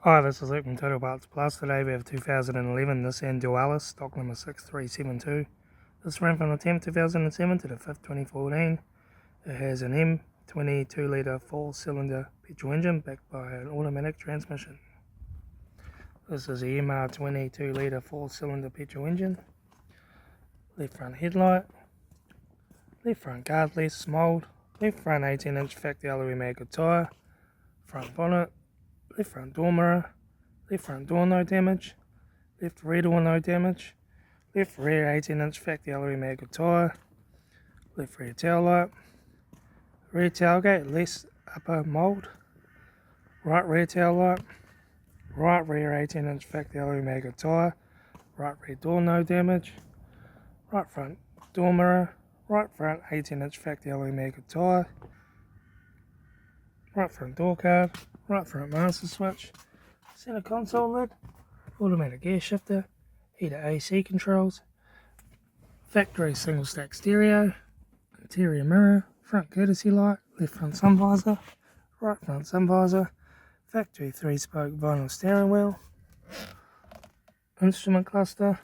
Hi, this is Luke from Total Parts Plus. Today we have 2011 Nissan Dualis, stock number 6372. This ran from the 10th 2007 to the 5th 2014. It has an M20 2-litre 4-cylinder petrol engine backed by an automatic transmission. This is the MR20 2-litre 4-cylinder petrol engine. Left front headlight, left front guard less mould, left front 18-inch factory alloy maggot tyre, front bonnet, left front door mirror, left front door no damage, left rear door no damage, left rear 18-inch factory alloy maggot tyre, left rear taillight, rear tailgate less upper mould, right rear taillight, right rear 18-inch factory alloy maggot tyre, right rear door no damage, right front door mirror, right front 18-inch factory alloy maggot tyre, right front door card, right front master switch, center console lid, automatic gear shifter, heater AC controls, factory single stack stereo, interior mirror, front courtesy light, left front sun visor, right front sun visor, factory 3-spoke vinyl steering wheel, instrument cluster,